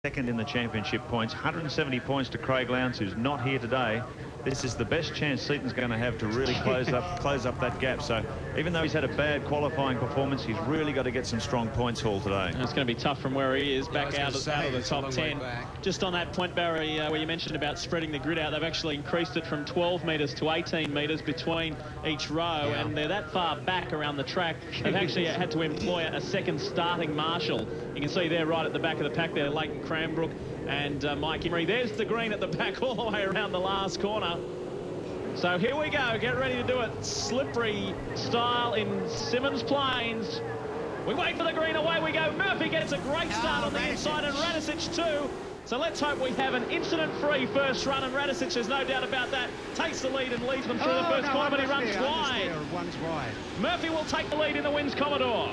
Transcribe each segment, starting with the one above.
second in the championship points, 170 points to Craig Lowndes, who's not here today. This is the best chance Seaton's going to have to really close up that gap. So even though he's had a bad qualifying performance, he's really got to get some strong points haul today. And it's going to be tough from where he is, back out of the top 10. Just on that point, Barry, where you mentioned about spreading the grid out, they've actually increased it from 12 metres to 18 metres between each row, and they're that far back around the track. They've actually had to employ a second starting marshal. You can see there right at the back of the pack there, Leighton Cranbrook and Mike Emery. There's the green at the back all the way around the last corner. So here we go, get ready to do it. Slippery style in Symmons Plains. We wait for the green, away we go. Murphy gets a great start on the inside, and Radicic too. So let's hope we have an incident-free first run, and Radicic, there's no doubt about that, takes the lead and leads them through the first corner, but he runs wide. Murphy will take the lead in the Wins Commodore.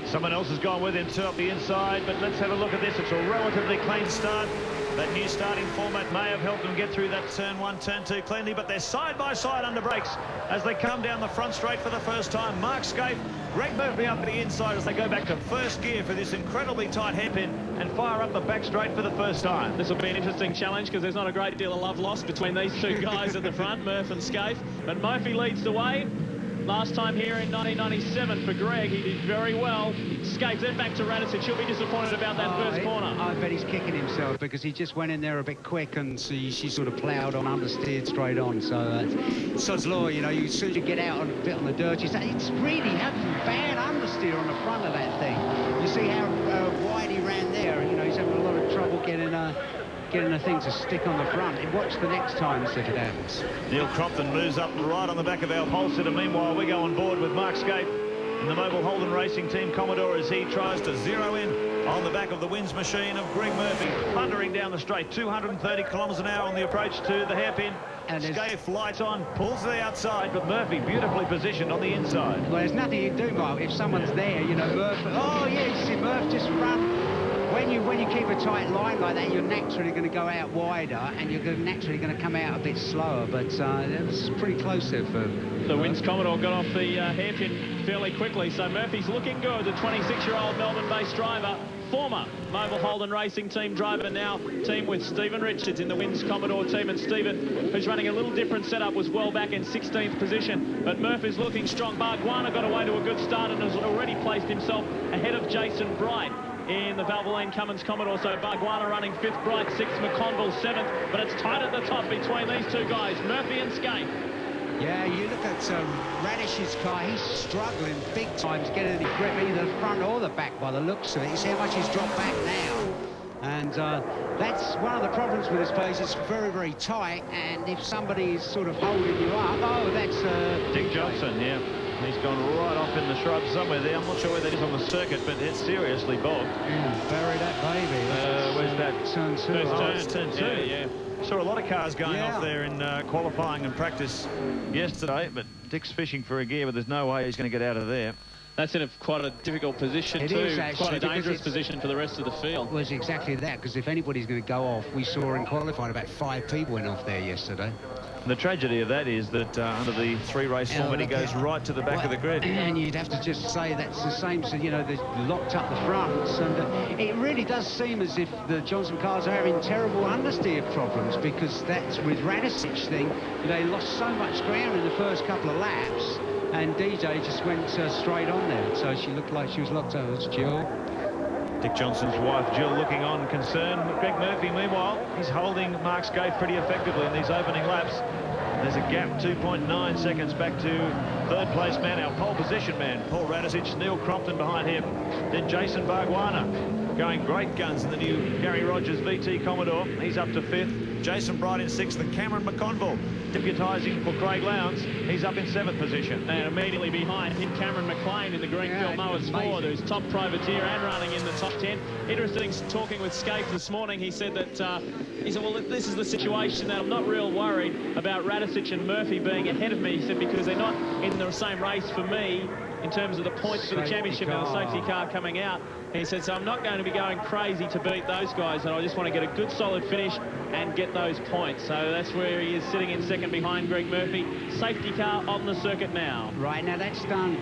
Someone else has gone with him too up the inside, but let's have a look at this. It's a relatively clean start. That new starting format may have helped them get through that turn 1, turn 2 cleanly, but they're side by side under brakes as they come down the front straight for the first time. Mark Scaife, Greg Murphy up the inside as they go back to first gear for this incredibly tight hairpin and fire up the back straight for the first time. This will be an interesting challenge because there's not a great deal of love lost between these two guys at the front, Murph and Scaife, but Murphy leads the way. Last time here in 1997 for Greg, he did very well. Scaife then back to Radicic. He'll be disappointed about that first corner. I bet he's kicking himself because he just went in there a bit quick and she sort of ploughed on, understeered straight on. So sod's law, you know, as soon as you get out a bit on the dirt, you say, it's really having bad understeer on the front of that thing. You see how wide he ran there. You know, he's having a lot of trouble getting the thing to stick on the front. And watch the next time, see if it happens. Neil Crompton moves up right on the back of our pole sitter. Meanwhile, we go on board with Mark Scaife and the Mobile Holden Racing Team Commodore as he tries to zero in on the back of the Wins machine of Greg Murphy, thundering down the straight, 230 kilometres an hour on the approach to the hairpin. And Scaife lights on, pulls to the outside, but Murphy beautifully positioned on the inside. Well, there's nothing you can do, Mark. If someone's there, you know, Murph. Oh, yeah, you see Murph just run. When you keep a tight line like that, you're naturally going to go out wider, and you're naturally going to come out a bit slower. But it was pretty close there for the Wins Commodore got off the hairpin fairly quickly. So Murphy's looking good. The 26-year-old Melbourne-based driver, former Mobile Holden Racing Team driver, now team with Stephen Richards in the Wins Commodore team. And Stephen, who's running a little different setup, was well back in 16th position. But Murphy's looking strong. Barguana got away to a good start and has already placed himself ahead of Jason Bright in the Valvoline Cummins Commodore. So Barguana running 5th, Bright 6th, McConville 7th, but it's tight at the top between these two guys, Murphy and Scaife. Yeah, you look at Radicic's car, he's struggling big time to get any grip, either the front or the back by the looks of it. You see how much he's dropped back now. And that's one of the problems with this place. It's very, very tight, and if somebody is sort of holding you up, oh, that's Dick Johnson, yeah. He's gone right off in the shrubs somewhere there. I'm not sure where that is on the circuit, but it's seriously bogged. Bury that baby. Where's that? Turn 2. First turn 2. Yeah. Saw a lot of cars going off there in qualifying and practice yesterday, but Dick's fishing for a gear, but there's no way he's going to get out of there. That's in quite a difficult position it too. Is actually, quite a dangerous position for the rest of the field. Well, it's exactly that, because if anybody's going to go off, we saw in qualifying about 5 people went off there yesterday. And the tragedy of that is that under the 3-race format, he goes right to the back of the grid. And you'd have to just say that's the same, so, you know, they locked up the fronts, and it really does seem as if the Johnson cars are having terrible understeer problems, because that's with Radicic thing, they lost so much ground in the first couple of laps, and DJ just went straight on there, so she looked like she was locked over. It's Jill. Dick Johnson's wife, Jill, looking on, concerned. Greg Murphy, meanwhile, he's holding Mark Scaife pretty effectively in these opening laps. There's a gap, 2.9 seconds back to third place man, our pole position man, Paul Radicic, Neil Crompton behind him. Then Jason Barguana going great guns in the new Gary Rogers VT Commodore. He's up to 5th. Jason Bright in 6th, and Cameron McConville deputising for Craig Lowndes. He's up in 7th position. And immediately behind him, Cameron McLean in the Greenfield Mowers Ford, who's top privateer and running in the top 10. Interesting, talking with Scaife this morning, he said that, he said, well, this is the situation that I'm not real worried about Radicic and Murphy being ahead of me. He said, because they're not in the same race for me in terms of the points for the championship and the safety car coming out. He said, so I'm not going to be going crazy to beat those guys, and I just want to get a good solid finish and get those points. So that's where he is, sitting in second behind Greg Murphy. Safety car on the circuit now. Right, now that's done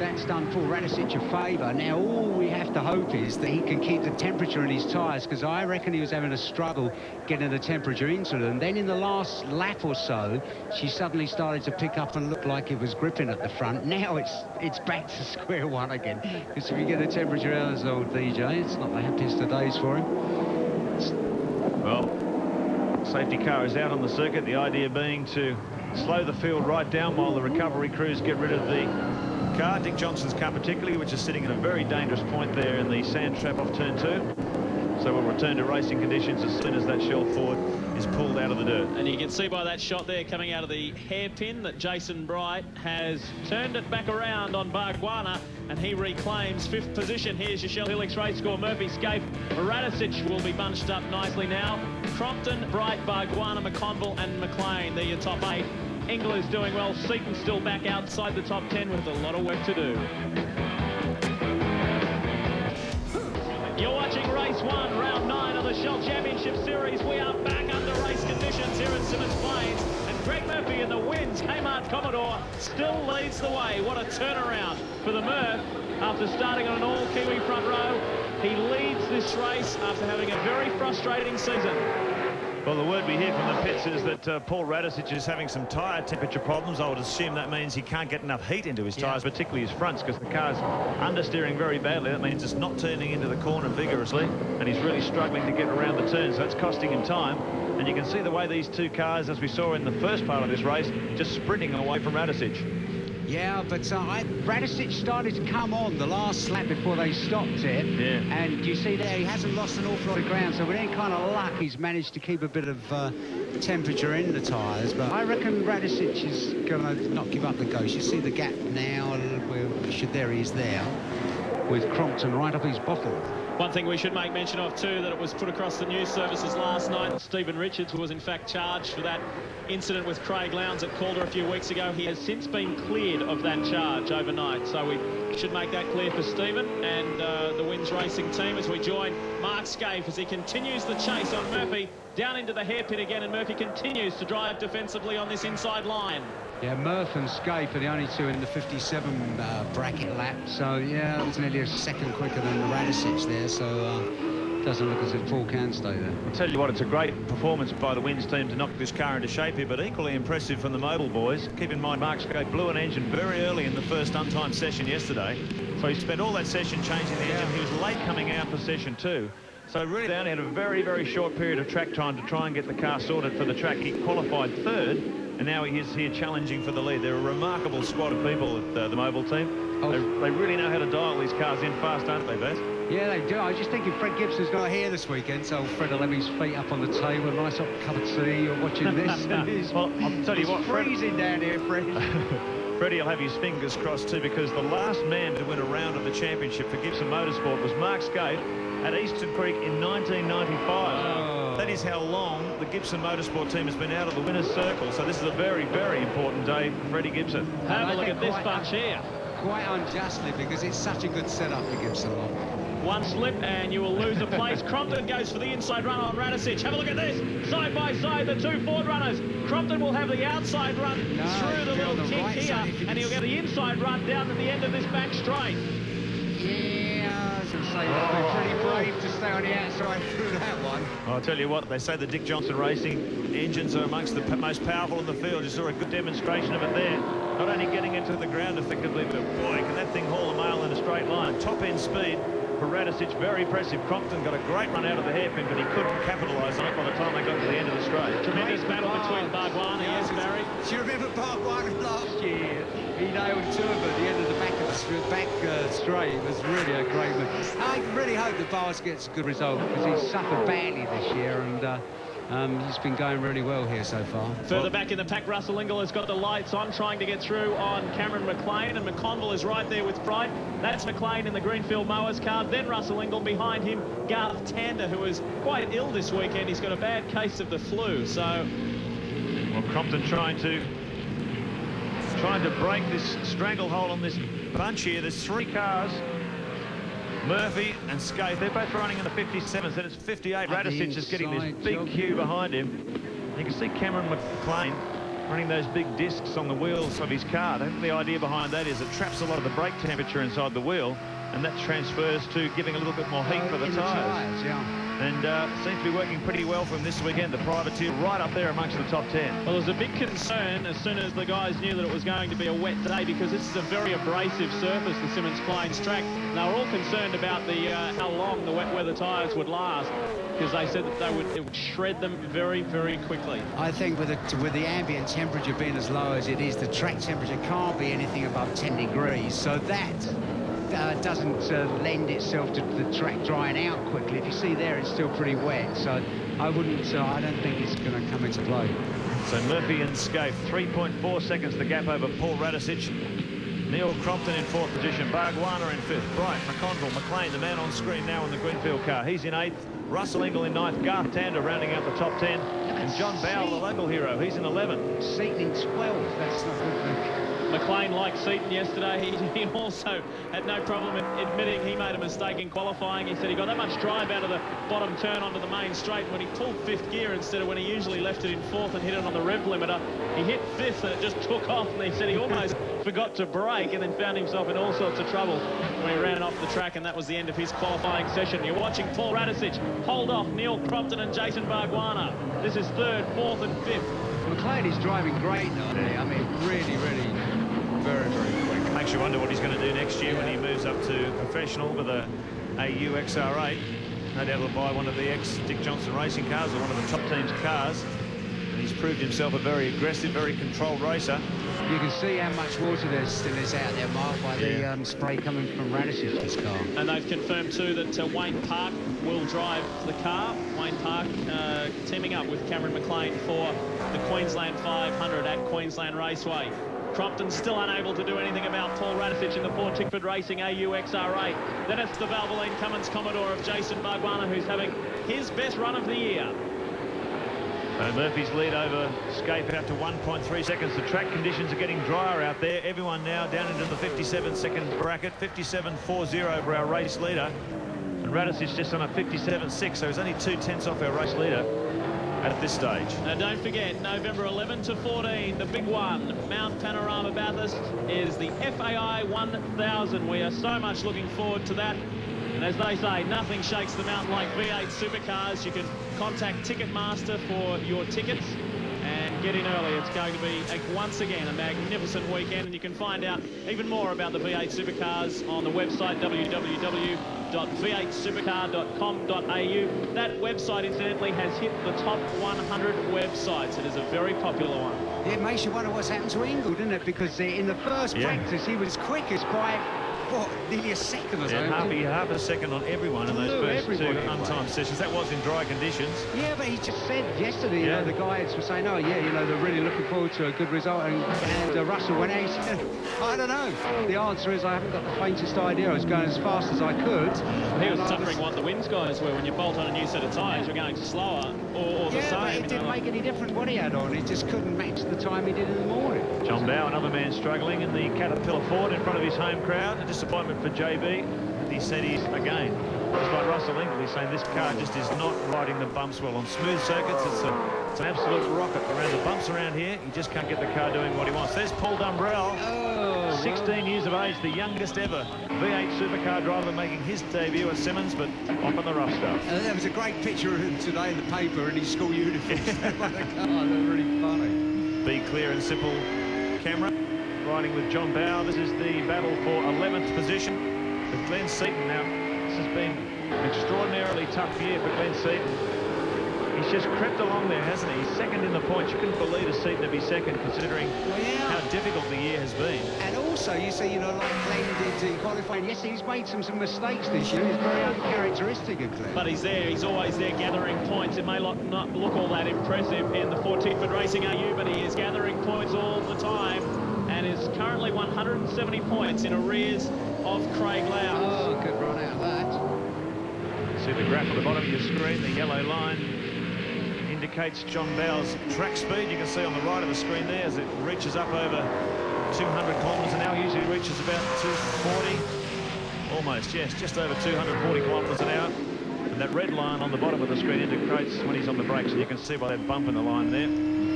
Paul Radicic a favour. Now all we have to hope is that he can keep the temperature in his tyres, because I reckon he was having a struggle getting the temperature into them. Then in the last lap or so, she suddenly started to pick up and look like it was gripping at the front. Now it's back to square one again, because if you get the temperature out of this old DJ, it's not the happiest of days for him. Well, safety car is out on the circuit, the idea being to slow the field right down while the recovery crews get rid of the car, Dick Johnson's car particularly, which is sitting at a very dangerous point there in the sand trap off turn 2. So we'll return to racing conditions as soon as that shell Ford is pulled out of the dirt. And you can see by that shot there coming out of the hairpin that Jason Bright has turned it back around on Bargwanna, and he reclaims 5th position. Here's your Shell Helix race score. Murphy, Scaife, Radicic will be bunched up nicely now. Crompton, Bright, Bargwanna, McConville and McLean. They're your top 8. Engel is doing well. Seaton's still back outside the top 10 with a lot of work to do. You're watching race 1, round 9 of the Shell Championship Series. We are back under race conditions here at Symmons Plains, and Greg Murphy in the wins. Kmart Commodore still leads the way. What a turnaround for the Murph after starting on an all-Kiwi front row. He leads this race after having a very frustrating season. Well, the word we hear from the pits is that Paul Radicic is having some tyre temperature problems. I would assume that means he can't get enough heat into his tyres, particularly his fronts, because the car's understeering very badly. That means it's not turning into the corner vigorously, and he's really struggling to get around the turns. So that's costing him time. And you can see the way these two cars, as we saw in the first part of this race, just sprinting away from Radicic. Yeah, but Radicic started to come on the last lap before they stopped it. Yeah. And you see there, he hasn't lost an awful lot of ground. So with any kind of luck, he's managed to keep a bit of temperature in the tyres. But I reckon Radicic is going to not give up the ghost. You see the gap now. There he is there, with Crompton right up his bottle. One thing we should make mention of too, that it was put across the news services last night. Stephen Richards was in fact charged for that incident with Craig Lowndes at Calder a few weeks ago. He has since been cleared of that charge overnight. So we should make that clear for Stephen and the Wins Racing team as we join Mark Scaife as he continues the chase on Murphy down into the hairpin again, and Murphy continues to drive defensively on this inside line. Yeah, Murph and Scaife are the only two in the 57 bracket lap. So, yeah, it was nearly a second quicker than the Radicic there. So, doesn't look as if Paul can stay there. I'll tell you what, it's a great performance by the Wins team to knock this car into shape here, but equally impressive from the Mobil boys. Keep in mind, Mark Scaife blew an engine very early in the first untimed session yesterday. So he spent all that session changing the engine. He was late coming out for session 2. So really down, he had a very, very short period of track time to try and get the car sorted for the track. He qualified 3rd. And now he is here challenging for the lead. They're a remarkable squad of people at the Mobil team. Oh. They really know how to dial these cars in fast, aren't they, Baz? Yeah, they do. I was just thinking Fred Gibson's not here this weekend, so Fred will have his feet up on the table, a nice hot cup of tea, or watching this. Well, I'll tell you what, Fred... freezing down here, Fred. Freddie will have his fingers crossed too, because the last man to win a round of the championship for Gibson Motorsport was Mark Scaife at Eastern Creek in 1995. Oh. That is how long the Gibson Motorsport team has been out of the winner's circle. So this is a very, very important day for Freddie Gibson. Have a look at this bunch here. Quite unjustly, because it's such a good setup for Gibson. One slip and you will lose a place. Crompton goes for the inside run on Radicic. Have a look at this. Side by side, the two Ford runners. Crompton will have the outside run through the little kick right here, and he'll get the inside run down to the end of this back straight. Yeah, I was going to say, they're pretty brave to stay on the outside through that one. I'll tell you what, they say the Dick Johnson Racing engines are amongst the most powerful in the field. You saw a good demonstration of it there. Not only getting into the ground effectively, but boy, can that thing haul a mail in a straight line. Top-end speed for Radicic, very impressive. Crompton got a great run out of the hairpin, but he couldn't capitalise on it by the time they got to the end of the straight. Tremendous battle between Bargwanna, yes, Barry. Do you remember Bargwanna last year? He nailed 2 of them at the end of the back straight. It was really a great one. I really hope that Bars gets a good result, because he's suffered badly this year, and he's been going really well here so far. Further back in the pack, Russell Ingall has got the lights on, trying to get through on Cameron McLean, and McConville is right there with Bright. That's McLean in the Greenfield Mowers car. Then Russell Ingall behind him, Garth Tander, who was quite ill this weekend. He's got a bad case of the flu, so... Well, Crompton trying to break this stranglehold on this bunch here. There's 3 cars Murphy and Skate, they're both running in the 57s, and it's 58. Radicic is getting this big queue behind him. You can see Cameron McLean running those big discs on the wheels of his car. I think the idea behind that is it traps a lot of the brake temperature inside the wheel, and that transfers to giving a little bit more heat for the tyres. And seems to be working pretty well for him this weekend. The privateer right up there amongst the top 10. Well, there was a big concern as soon as the guys knew that it was going to be a wet day, because this is a very abrasive surface, the Symmons Plains track. They were all concerned about the how long the wet weather tyres would last, because they said that it would shred them very, very quickly. I think with the ambient temperature being as low as it is, the track temperature can't be anything above 10 degrees. So that doesn't lend itself to the track drying out quickly. If you see there, it's still pretty wet. So I don't think it's going to come into play. So Murphy and Scaife, 3.4 seconds the gap over Paul Radicic. Neil Crompton in 4th position, Bargwanna in 5th, Bright, McConville, McLean, the man on screen now in the Greenfield car. He's in 8th, Russell Ingall in 9th, Garth Tander rounding out the top 10, and John Bowell, the local hero, he's in 11th. Seaton in 12th, that's not good. McLean, like Seaton yesterday, he also had no problem admitting he made a mistake in qualifying. He said he got that much drive out of the bottom turn onto the main straight when he pulled 5th gear instead of when he usually left it in 4th and hit it on the rev limiter. He hit 5th and it just took off, and he said he almost forgot to brake and then found himself in all sorts of trouble when he ran off the track, and that was the end of his qualifying session. You're watching Paul Radicic hold off Neil Crompton and Jason Bargwanna. This is 3rd, 4th and 5th. McLean is driving great now. I mean, really, really very, very quick. Makes you wonder what he's going to do next year when he moves up to professional with a AU XR8. No doubt he'll buy one of the ex-Dick Johnson racing cars or one of the top team's cars. And he's proved himself a very aggressive, very controlled racer. You can see how much water there still is out there, Mark, by the spray coming from Radicic's car. And they've confirmed too that Wayne Park will drive the car. Wayne Park teaming up with Cameron McLean for the Queensland 500 at Queensland Raceway. Crompton's still unable to do anything about Paul Radicic in the Ford Tickford Racing AU XR8. Then it's the Valvoline Cummins Commodore of Jason Bargwanna, who's having his best run of the year. Murphy's lead over Scaife out to 1.3 seconds. The track conditions are getting drier out there. Everyone now down into the 57-second bracket. 57.40 for our race leader. And Radicic just on a 57.6, so he's only 2/10 off our race leader at this stage. Now don't forget, November 11 to 14, the big one, Mount Panorama Bathurst, is the FAI 1000. We are so much looking forward to that. And as they say, nothing shakes the mountain like V8 Supercars. You can contact Ticketmaster for your tickets and get in early. It's going to be, once again, a magnificent weekend. And you can find out even more about the V8 Supercars on the website www.v8supercar.com.au. That website, incidentally, has hit the top 100 websites. It is a very popular one. It makes you wonder what's happened to Ingall, doesn't it? Because in the first practice, he was quickest by, what, nearly a second or something? Half a second on everyone in those first 2 untimed sessions. That was in dry conditions. Yeah, but he just said yesterday, you know, the guys were saying, oh, yeah, you know, they're really looking forward to a good result. And Russell went out, he said, I don't know. The answer is I haven't got the faintest idea. I was going as fast as I could. He was suffering what the Wins guys were. When you bolt on a new set of tyres, you're going slower or the same. Yeah, but it didn't make any difference what he had on. He just couldn't match the time he did in the morning. John Bow, another man struggling in the Caterpillar Ford in front of his home crowd. A disappointment for JB. He said he's, again, just like Russell Ingall, he's saying this car just is not riding the bumps well. On smooth circuits, it's an absolute rocket. Around the bumps around here, he just can't get the car doing what he wants. There's Paul Dumbrell, 16 years of age, the youngest ever V8 supercar driver making his debut at Symmons, but off on the rough stuff. There was a great picture of him today in the paper in his school uniform. They're really funny. Be clear and simple camera. Riding with John Bow. This is the battle for 11th position with Glenn Seaton. Now, this has been an extraordinarily tough year for Glenn Seaton. He's just crept along there, hasn't he? He's second in the points. You couldn't believe a Seaton to be second, considering how difficult the year has been. And also, you see, you know, like Glenn did in qualifying, yes, he's made some mistakes this year. It's very uncharacteristic of Glenn. But he's there. He's always there gathering points. It may not look all that impressive in the Ford Tickford Racing AU, but he is gathering points all the time and is currently 170 points in arrears of Craig Lowe. Oh, good run out of that. See the graph at the bottom of your screen, the yellow line indicates John Bow's track speed. You can see on the right of the screen there as it reaches up over 200 kilometres an hour. Usually reaches about 240 Almost, yes, just over 240 kilometres an hour. And that red line on the bottom of the screen indicates when he's on the brakes, and you can see by that bump in the line there.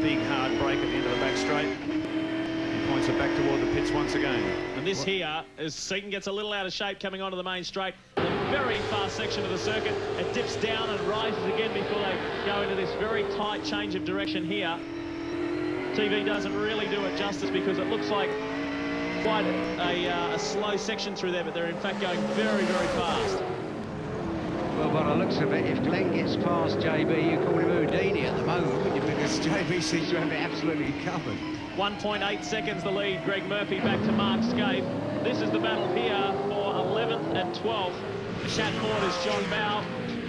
Big hard brake at the end of the back straight. He points it back toward the pits once again. And this here, as Seaton gets a little out of shape coming onto the main straight, the very fast section of the circuit, it dips down and rises again before they go into this very tight change of direction here. TV doesn't really do it justice because it looks like quite a slow section through there, but they're in fact going very, very fast. Well, by the looks of it, if Glenn gets past JB, you call him Houdini at the moment, wouldn't you? Because JB seems to have it absolutely covered. 1.8 seconds the lead. Greg Murphy back to Mark Scaife. This is the battle here for 11th and 12th. Shatford is John Bow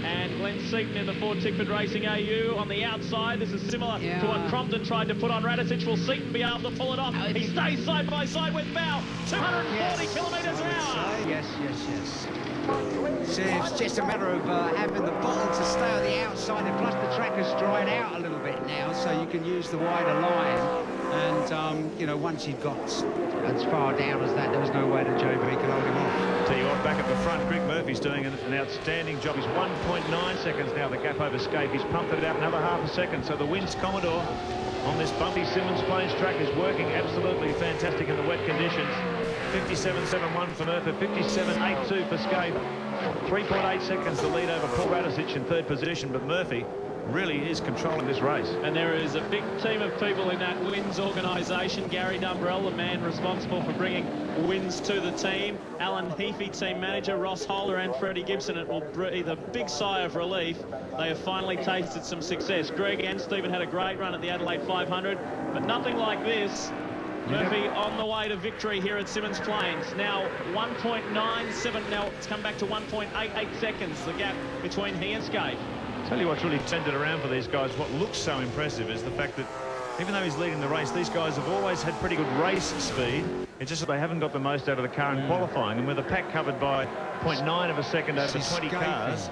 and Glenn Seaton in the Ford Tickford Racing AU. On the outside, this is similar to what Crompton tried to put on Radisich. Will Seaton be able to pull it off? He stays side by side with Bow. 240 kilometres an hour. Yes, yes, yes. So it's just a matter of having the bottle to stay on the outside, and plus the track has dried out a little bit now, so you can use the wider line. And, you know, once you've got as far down as that, there was no way that JB could hold him off. Tell you what, back at the front, Greg Murphy's doing an outstanding job. He's 1.9 seconds now, the gap over Scaife. He's pumped it out another half a second. So the wins Commodore on this bumpy Symmons Plains track is working absolutely fantastic in the wet conditions. 57.71 for Murphy, 57.82 for Scaife. 3.8 seconds the lead over Paul Radisich in third position, but Murphy really is controlling this race. And there is a big team of people in that Wins organisation. Gary Dumbrell, the man responsible for bringing wins to the team. Alan Heafy, team manager. Ross Holder and Freddie Gibson. It will breathe a big sigh of relief. They have finally tasted some success. Greg and Stephen had a great run at the Adelaide 500, but nothing like this. Murphy on the way to victory here at Symmons Plains. Now 1.97. Now it's come back to 1.88 seconds, the gap between he and Scaife. Tell you what's really turned it around for these guys, what looks so impressive is the fact that even though he's leading the race, these guys have always had pretty good race speed. It's just that they haven't got the most out of the car in qualifying. And with a pack covered by 0.9 of a second over 20 cars,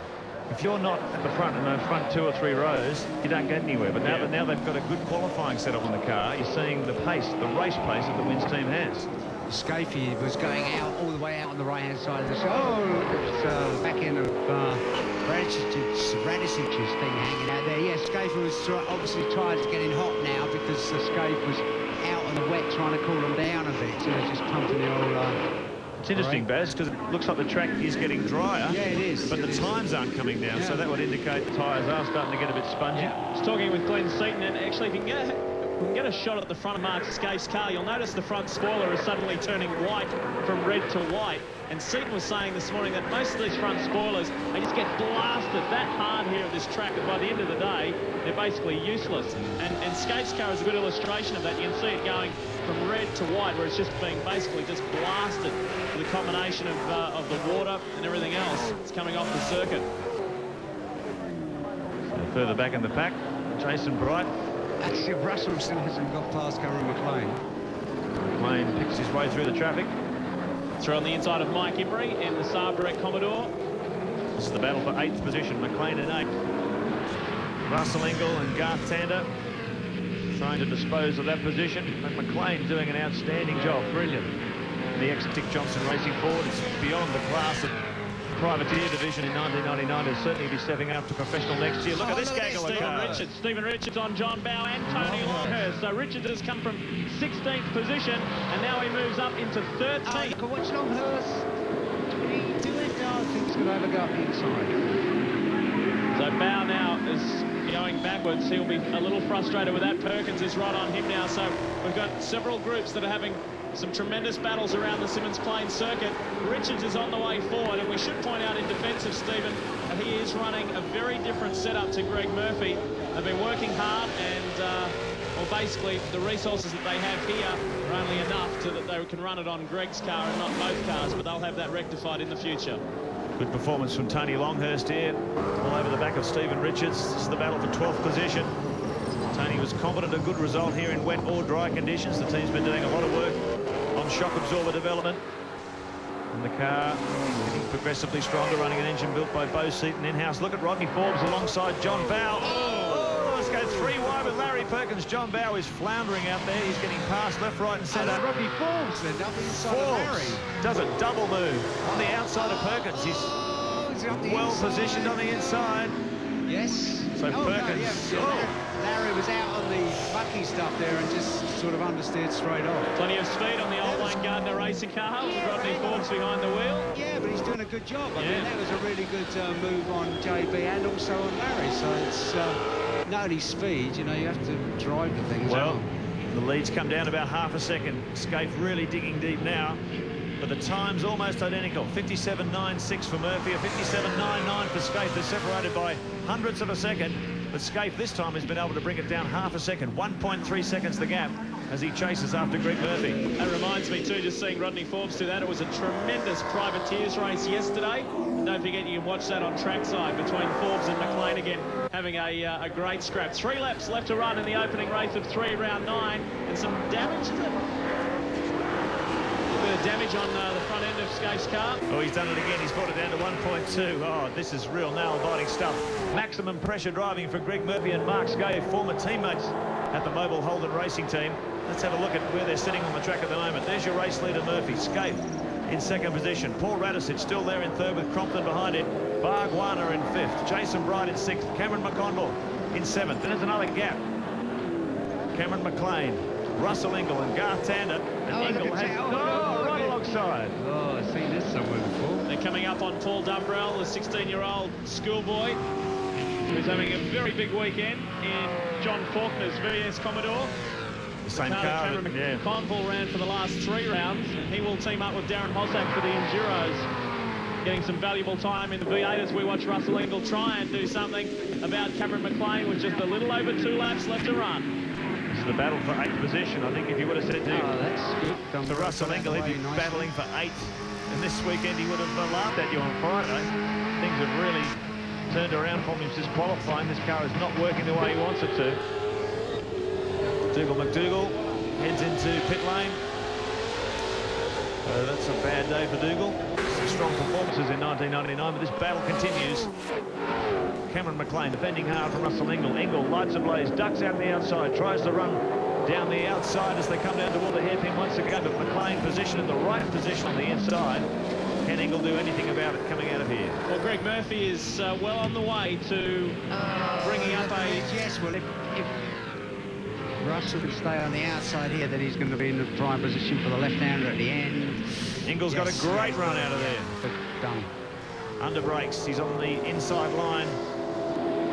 if you're not at the front in those front 2 or 3 rows, you don't get anywhere. But now they've got a good qualifying setup on the car, you're seeing the pace, the race pace that the Wins team has. Scaife was going out all the way out on the right-hand side of the show. Oh, it's back end of Radisich's thing hanging out there. Yeah, Scaife was obviously trying to get in hot now because Scaife was out on the wet trying to cool them down a bit. So they're just pumping the old... It's interesting, Baz, because it looks like the track is getting drier. Yeah, it is. But the times aren't coming down, so that would indicate the tyres are starting to get a bit spongy. I was talking with Glenn Seaton, and actually if you can get a shot at the front of Mark Scaife's car, you'll notice the front spoiler is suddenly turning white from red to white. And Seaton was saying this morning that most of these front spoilers, they just get blasted that hard here at this track that by the end of the day, they're basically useless. And Scaife's car is a good illustration of that. You can see it going from red to white, where it's just being basically just blasted with a combination of the water and everything else. It's coming off the circuit. So further back in the pack, Jason Bright. Actually, Russell still hasn't got past Cameron McLean. McLean picks his way through the traffic. Through on the inside of Mike Imrie in the Saab Direct Commodore. This is the battle for 8th position. McLean in 8th. Russell Engel and Garth Tander trying to dispose of that position. But McLean doing an outstanding job. Brilliant. The ex-Dick Johnson Racing Ford is beyond the class of privateer division in 1999. He'll certainly be stepping up to professional next year. Look at this gaggle of cars. Stephen Richards on John Bow and Tony Longhurst. So Richards has come from 16th position and now he moves up into 13th. Oh, look at what's Longhurst. 22 left. I think he's going to overgo up the inside. So Bow now is going backwards. He'll be a little frustrated with that. Perkins is right on him now. So we've got several groups that are having some tremendous battles around the Symmons Plains circuit. Richards is on the way forward, and we should point out in defence of Stephen that he is running a very different setup to Greg Murphy. They've been working hard, and well, basically the resources that they have here are only enough so that they can run it on Greg's car and not both cars, but they'll have that rectified in the future. Good performance from Tony Longhurst here, all over the back of Stephen Richards. This is the battle for 12th position. Tony was confident a good result here in wet or dry conditions. The team's been doing a lot of work on shock absorber development. And the car getting progressively stronger, running an engine built by Bo Seaton in-house. Look at Rodney Forbes alongside John Bow. Oh, let's go 3 wide with Larry Perkins. John Bow is floundering out there. He's getting past left, right and centre. Rodney Forbes then up inside of Larry. Does a double move on the outside of Perkins. He's well positioned on the inside. Yes. So Perkins. No, yeah. Larry was out on the bucky stuff there and just sort of understeered straight off. Plenty of speed on the old Wayne Gardner racing car with Rodney Forbes behind the wheel. Yeah, but he's doing a good job. I mean, that was a really good move on JB and also on Larry. So it's not only speed, you know, you have to drive the thing as well. The leads come down about half a second. Scaife really digging deep now. But the time's almost identical. 57.96 for Murphy, a 57.99 for Scaife. They're separated by hundredths of a second. But Scaife this time has been able to bring it down half a second. 1.3 seconds the gap as he chases after Greg Murphy. That reminds me too, just seeing Rodney Forbes do that. It was a tremendous privateers race yesterday. And don't forget you can watch that on trackside between Forbes and McLean again, having a great scrap. 3 laps left to run in the opening race of 3, round 9, and some damage to it. Bit of damage on the front end of Scaife's car. Oh, he's done it again. He's brought it down to 1.2. Oh, this is real nail-biting stuff. Maximum pressure driving for Greg Murphy and Mark Scaife, former teammates at the Mobile Holden racing team. Let's have a look at where they're sitting on the track at the moment. There's your race leader, Murphy. Scaife in second position. Paul Radicic still there in third with Crompton behind him. Bargwana in fifth. Jason Bright in sixth. Cameron McConville in seventh. And there's another gap. Cameron McLean, Russell Ingall and Garth Tander. And Ingall has right alongside. Oh, I've seen this somewhere before. They're coming up on Paul Dumbrell, the 16-year-old schoolboy who's having a very big weekend in John Faulkner's VS Commodore. The same car. Cameron McConville ran for the last 3 rounds. He will team up with Darren Hossack for the Enduros, getting some valuable time in the V8 as we watch Russell Ingall try and do something about Cameron McLean with just a little over 2 laps left to run. This is the battle for 8th position. I think if you would have said to Russell Ingall, he'd be battling for 8th. And this weekend he would have laughed at you on Friday. Things have really turned around for him since qualifying. This car is not working the way he wants it to. McDougall heads into pit lane. So that's a bad day for Dougal. Some strong performances in 1999, but this battle continues. Cameron McLean defending hard from Russell Ingall. Ingall lights ablaze, ducks out on the outside, tries to run down the outside as they come down toward the hairpin once again, but McLean positioned in the right position on the inside. Can Ingall do anything about it coming out of here? Well, Greg Murphy is well on the way to bringing up a... Yes, well, if Russell can stay on the outside here, then he's going to be in the prime position for the left-hander at the end. Ingall's got a great run out of there. Done. Under brakes, he's on the inside line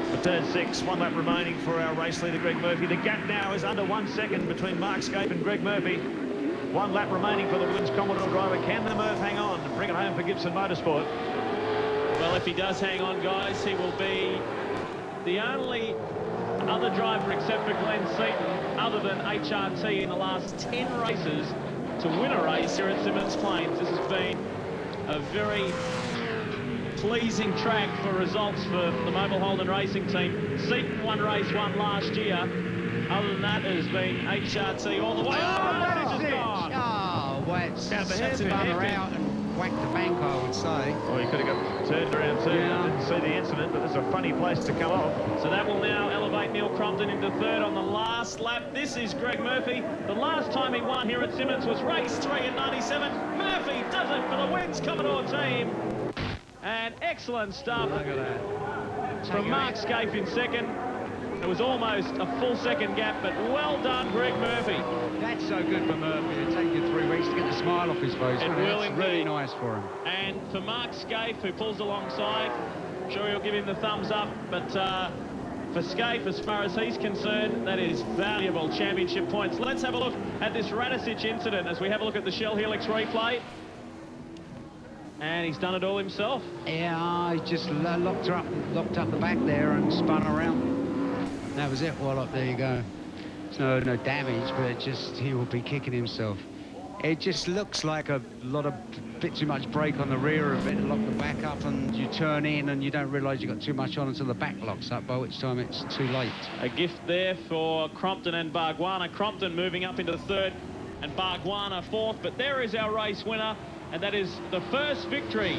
for turn 6. 1 lap remaining for our race leader, Greg Murphy. The gap now is under 1 second between Mark Scaife and Greg Murphy. 1 lap remaining for the Williams Commodore driver. Can the Murph hang on and bring it home for Gibson Motorsport? Well, if he does hang on, guys, he will be the only other driver except for Glenn Seaton, other than HRT in the last 10 races, to win a race here at Symmons Plains. This has been a very pleasing track for results for the Mobile Holden racing team. Seaton won race 1 last year. Other than that, it has been HRT all the way. Oh, gone. Oh, well, it's spun around and whacked the bank, I would say. Well, he could have got turned around too. Yeah. I didn't see the incident, but it's a funny place to come off. So that will now elevate Neil Crompton into third on the last lap. This is Greg Murphy. The last time he won here at Symmons was race 3 in 97. Murphy does it for the Wins Commodore team. And excellent stuff. Look at that. From Mark Scaife in second. It was almost a full second gap, but well done, Greg Murphy. That's so good for Murphy. It'll take you 3 weeks to get the smile off his face. It will That's indeed. really nice for him. And for Mark Scaife, who pulls alongside, I'm sure he'll give him the thumbs up, but for Scaife, as far as he's concerned, that is valuable championship points. Let's have a look at this Radicic incident as we have a look at the Shell Helix replay. And he's done it all himself. Yeah, he just locked up the back there and spun around. That was it. Well, there you go. There's no damage, but it just, he will be kicking himself. It just looks like a bit too much brake on the rear of it, lock the back up, and you turn in and you don't realise you've got too much on until the back locks up, by which time it's too late. A gift there for Crompton and Bargwana. Crompton moving up into third and Bargwana fourth, but there is our race winner. And that is the first victory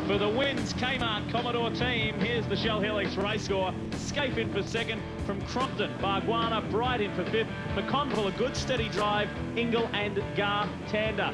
for the Wins Kmart Commodore team. Here's the Shell Helix race score. Scape in for second from Crompton. Bargwana Bright in for fifth. McConville a good steady drive. Ingle and Gar Tander.